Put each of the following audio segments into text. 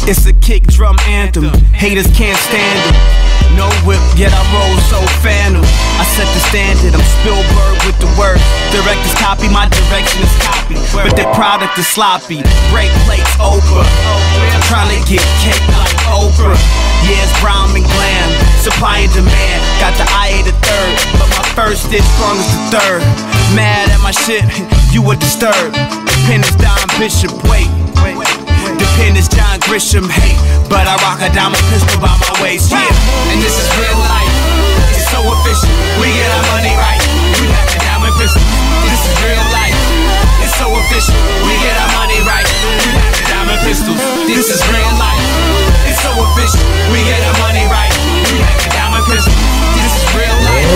It's a kick drum anthem, haters can't stand them. No whip, yet I roll so phantom. I set the standard, I'm Spielberg with the words. Directors copy, my direction is copy, but their product is sloppy. Break plates, Oprah, trying to get cake like Oprah. Yeah, it's brown and glam, supply and demand. Got the eye of the third, but my first is strong as the third. Mad at my shit, you were disturbed. The pen is Don Bishop, wait. The pen is John Grisham, hey, but I rock a diamond pistol by my waist, yeah. And this is real life, it's so efficient. We get our money right, we have a diamond pistol. This is real life, it's so efficient. We get our money right, we have a diamond pistol. This is real life, it's so efficient. We get our money right, we have a diamond pistol. This is real life,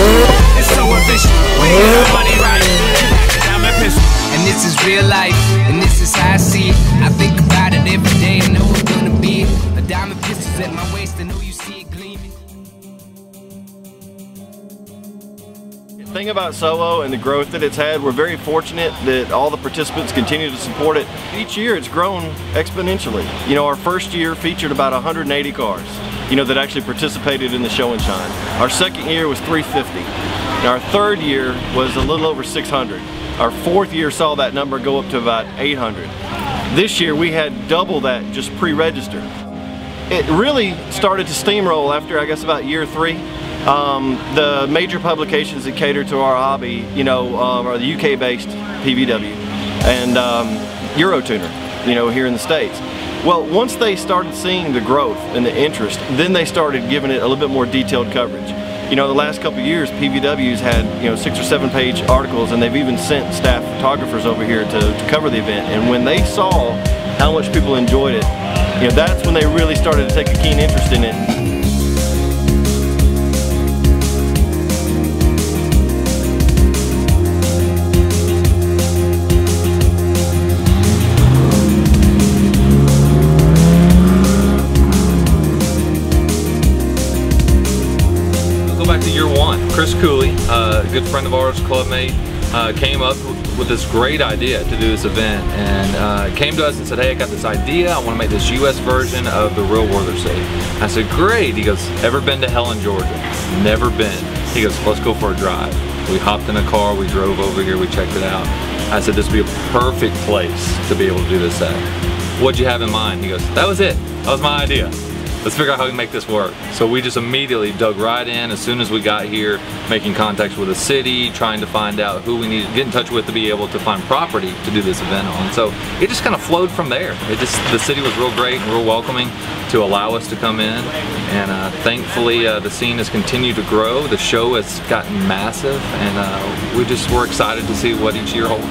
it's so efficient. We get our money right, we have a diamond pistol. And this is real life, and this is how I see it. I think about it every day, I know it's gonna be a diamond pistol's at my waist, I know you see it gleaming. The thing about Solo and the growth that it's had, we're very fortunate that all the participants continue to support it. Each year it's grown exponentially. You know, our first year featured about 180 cars, you know, that actually participated in the show and shine. Our second year was 350. And our third year was a little over 600. Our fourth year saw that number go up to about 800. This year we had double that just pre-registered. It really started to steamroll after, I guess, about year 3. The major publications that cater to our hobby, you know, are the UK-based PVW and Eurotuner, you know, here in the States. Well, once they started seeing the growth and the interest, then they started giving it a little bit more detailed coverage. You know, the last couple of years, PVW's had, you know, 6 or 7 page articles, and they've even sent staff photographers over here to cover the event. And when they saw how much people enjoyed it, you know, that's when they really started to take a keen interest in it. Chris Cooley, a good friend of ours, clubmate, came up with this great idea to do this event, and came to us and said, hey, I got this idea, I want to make this US version of the real Worthersee. I said, great. He goes, ever been to Helen, Georgia? Never been. He goes, let's go for a drive. We hopped in a car, we drove over here, we checked it out. I said, this would be a perfect place to be able to do this at. What'd you have in mind? He goes, that was it. That was my idea. Let's figure out how we can make this work. So we just immediately dug right in as soon as we got here, making contacts with the city, trying to find out who we needed to get in touch with to be able to find property to do this event on. So it just kind of flowed from there. The city was real great and real welcoming to allow us to come in. And thankfully the scene has continued to grow. The show has gotten massive, and we're excited to see what each year holds.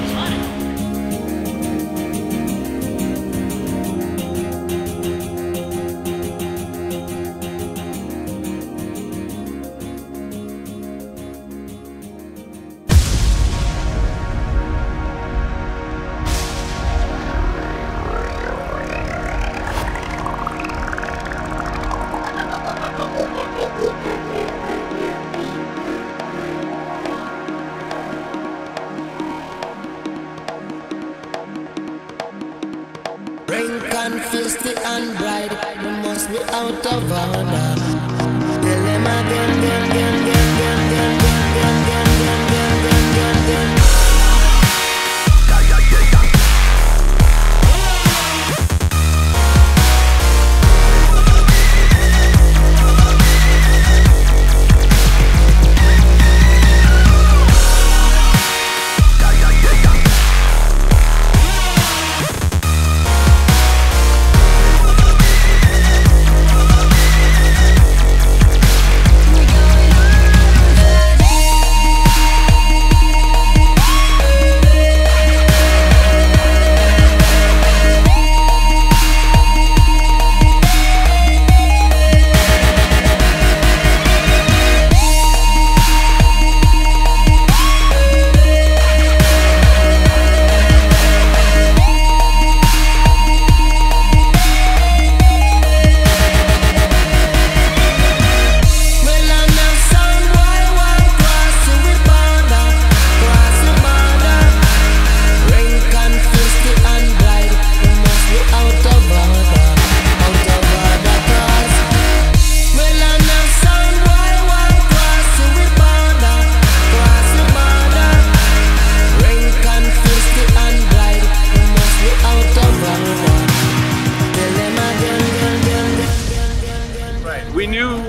Rain confused and bright, we must be out of order. Tell them again.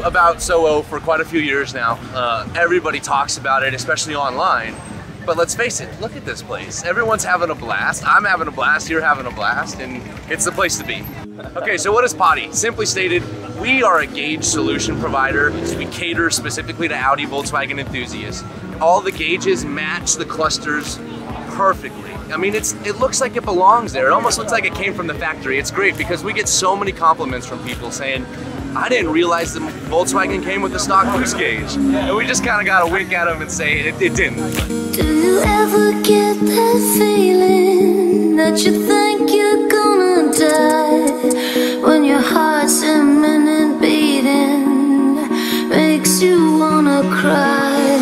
about SOO for quite a few years now. Everybody talks about it, especially online. But let's face it, look at this place. Everyone's having a blast. I'm having a blast, you're having a blast, and it's the place to be. Okay, so what is Potty? Simply stated, we are a gauge solution provider. We cater specifically to Audi, Volkswagen enthusiasts. All the gauges match the clusters perfectly. I mean, it looks like it belongs there. It almost looks like it came from the factory. It's great because we get so many compliments from people saying, I didn't realize the Volkswagen came with the stock boost gauge. And we just kind of got to wink at them and say it didn't. Do you ever get that feeling that you think you're gonna die? When your heart's a minute beating, makes you wanna cry.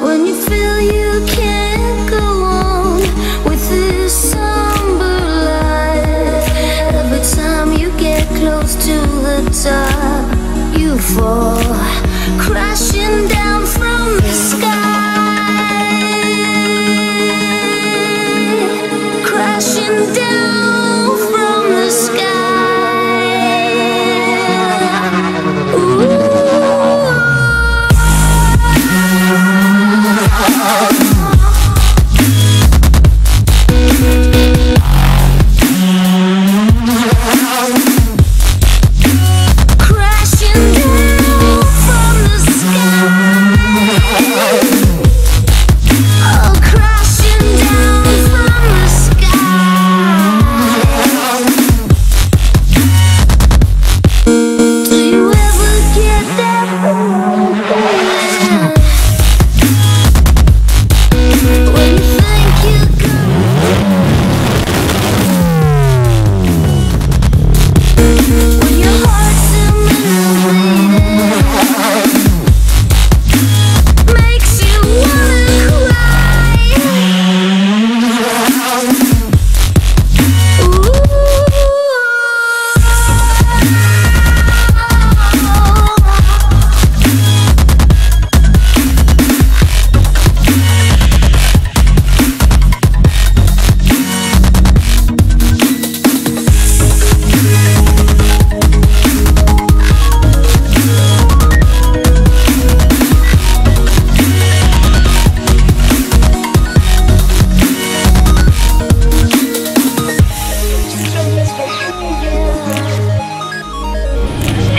When you feel you can't go on with this somber life. Every time you get close to the top, you fall crashing down from the sky, crashing down from the sky.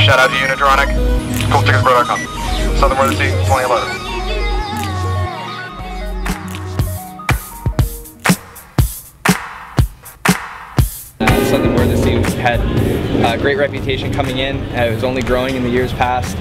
Shout out to Unitronic, CoolTicketsPro.com, Southern Worthersee, 2011. Southern Worthersee had a great reputation coming in. It was only growing in the years past.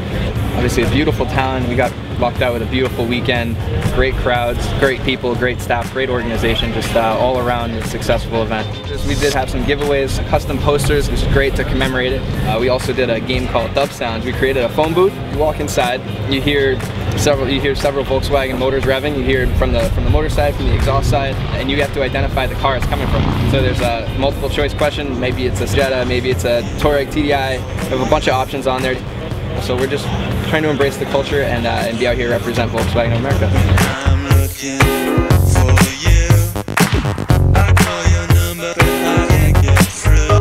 Obviously a beautiful town. We got lucked out with a beautiful weekend. Great crowds, great people, great staff, great organization, just all around a successful event. We did have some giveaways, custom posters, which is great to commemorate it. We also did a game called Dub Sounds. We created a phone booth. You walk inside, you hear several Volkswagen motors revving. You hear it from the motor side, from the exhaust side, and you have to identify the car it's coming from. So there's a multiple choice question. Maybe it's a Jetta, maybe it's a Touareg TDI. We have a bunch of options on there. So we're just trying to embrace the culture and be out here to represent Volkswagen of America. I'm looking for you. I call your number, but I can't get through.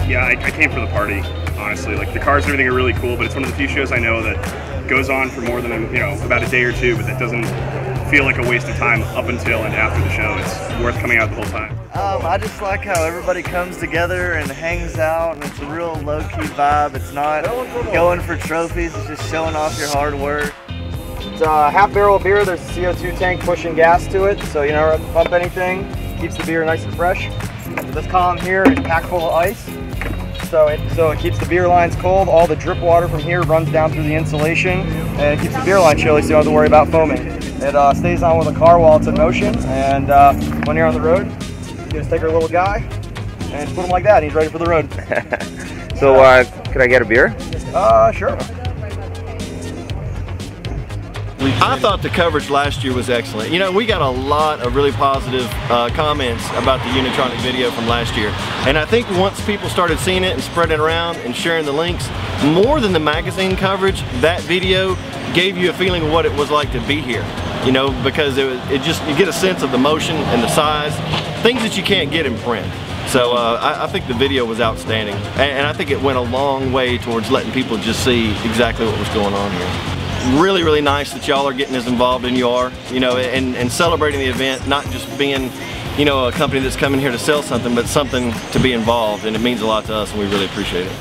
Yeah, I came for the party, honestly. Like, the cars and everything are really cool, but it's one of the few shows I know that goes on for more than about a day or two, but that doesn't feel like a waste of time up until and after the show. It's worth coming out the whole time. I just like how everybody comes together and hangs out, and it's a real low-key vibe. It's not going for trophies, it's just showing off your hard work. It's a half barrel of beer. There's a CO2 tank pushing gas to it, so you never have to pump anything. Keeps the beer nice and fresh. This column here is packed full of ice. So it keeps the beer lines cold. All the drip water from here runs down through the insulation, and it keeps the beer line chilly, so you don't have to worry about foaming. It stays on with the car while it's in motion, and when you're on the road, you just take our little guy and put him like that, and he's ready for the road. So, could I get a beer? Sure. I thought the coverage last year was excellent. You know, we got a lot of really positive comments about the Unitronic video from last year. And I think once people started seeing it and spreading it around and sharing the links, more than the magazine coverage, that video gave you a feeling of what it was like to be here. You know, because it just, you get a sense of the motion and the size, things that you can't get in print. So I think the video was outstanding, and I think it went a long way towards letting people just see exactly what was going on here. Really, really nice that y'all are getting as involved as you are, you know, and celebrating the event, not just being, you know, a company that's coming here to sell something, but something to be involved, and it means a lot to us, and we really appreciate it.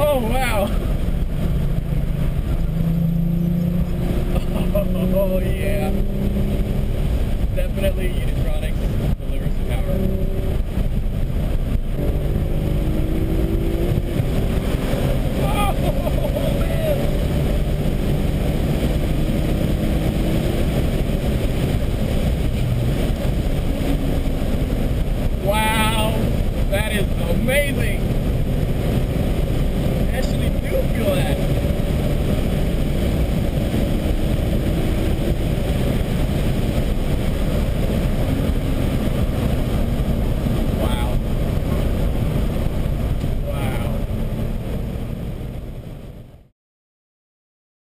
Oh wow! Oh yeah! Definitely Unitronics delivers the power.